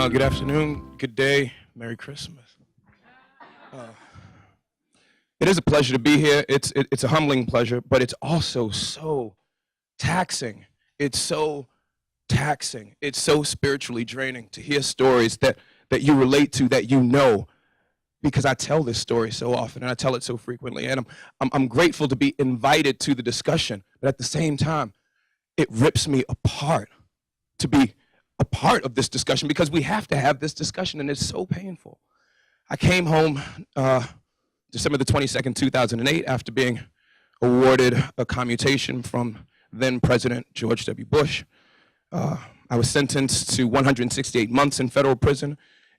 Good afternoon, good day, Merry Christmas. It is a pleasure to be here. It's a humbling pleasure, but it's also so taxing. It's so taxing. It's so spiritually draining to hear stories that you relate to, that you know, because I tell this story so often and I tell it so frequently. And I'm grateful to be invited to the discussion, but at the same time, it rips me apart to be a part of this discussion, because we have to have this discussion, and it's so painful. I came home December the 22nd, 2008, after being awarded a commutation from then President George W. Bush. I was sentenced to 168 months in federal prison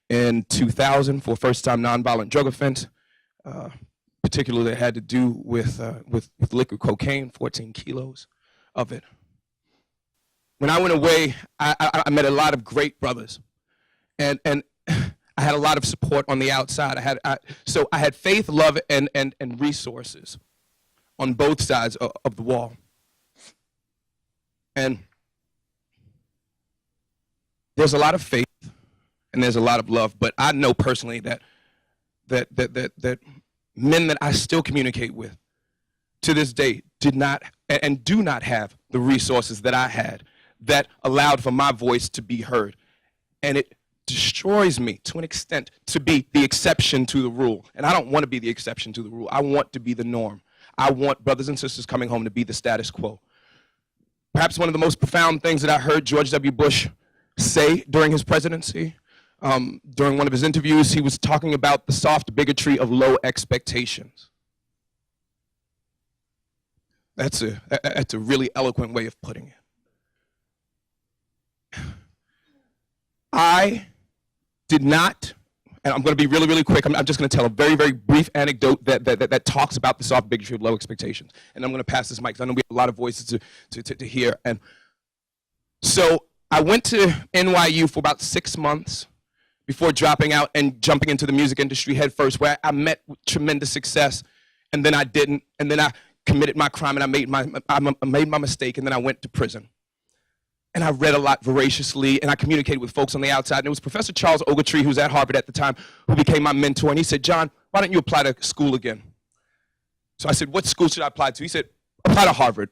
in 2000 for a first-time nonviolent drug offense, particularly that had to do with liquid cocaine, 14 kilos of it. When I went away, I met a lot of great brothers, and I had a lot of support on the outside. So I had faith, love, and resources on both sides of the wall. And there's a lot of faith and there's a lot of love, but I know personally that men that I still communicate with to this day did not and do not have the resources that I had that allowed for my voice to be heard. And it destroys me to an extent to be the exception to the rule. And I don't want to be the exception to the rule. I want to be the norm. I want brothers and sisters coming home to be the status quo. Perhaps one of the most profound things that I heard George W. Bush say during his presidency, during one of his interviews, he was talking about the soft bigotry of low expectations. That's a really eloquent way of putting it. I did not, and I'm going to be really, really quick. I'm just going to tell a very, very brief anecdote that talks about the soft bigotry of low expectations. And I'm going to pass this mic, because I know we have a lot of voices to hear. And so I went to NYU for about 6 months before dropping out and jumping into the music industry head first, where I met with tremendous success, and then I didn't, and then I committed my crime, and I made my mistake, and then I went to prison. And I read a lot voraciously, and I communicated with folks on the outside. And it was Professor Charles Ogletree, who was at Harvard at the time, who became my mentor. And he said, "John, why don't you apply to school again?" So I said, "What school should I apply to?" He said, "Apply to Harvard."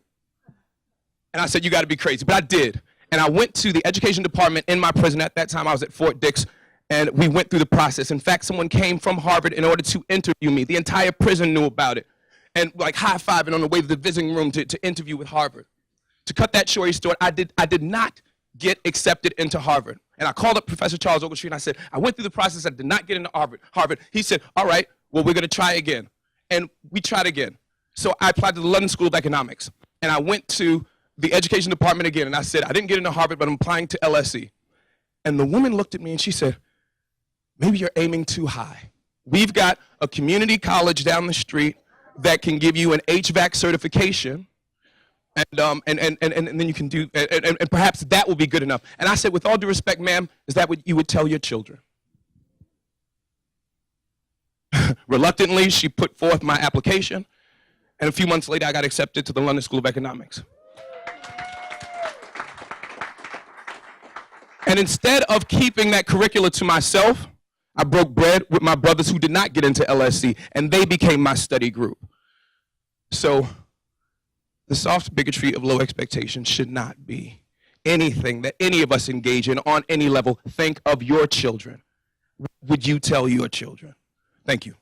And I said, "You got to be crazy." But I did. And I went to the education department in my prison. At that time, I was at Fort Dix, and we went through the process. In fact, someone came from Harvard in order to interview me. The entire prison knew about it, and like high-fiving on the way to the visiting room to interview with Harvard. To cut that story short, I did not get accepted into Harvard. And I called up Professor Charles Ogletree, and I said, "I went through the process. I did not get into Harvard." He said, "All right, well, we're going to try again." And we tried again. So I applied to the London School of Economics. And I went to the education department again, and I said, "I didn't get into Harvard, but I'm applying to LSE." And the woman looked at me, and she said, "Maybe you're aiming too high. We've got a community college down the street that can give you an HVAC certification, and then you can do, and perhaps that will be good enough." And I said, "With all due respect, ma'am, is that what you would tell your children?" Reluctantly, she put forth my application, and a few months later, I got accepted to the London School of Economics. And instead of keeping that curricula to myself, I broke bread with my brothers who did not get into LSE, and they became my study group. So the soft bigotry of low expectations should not be anything that any of us engage in on any level. Think of your children. What would you tell your children? Thank you.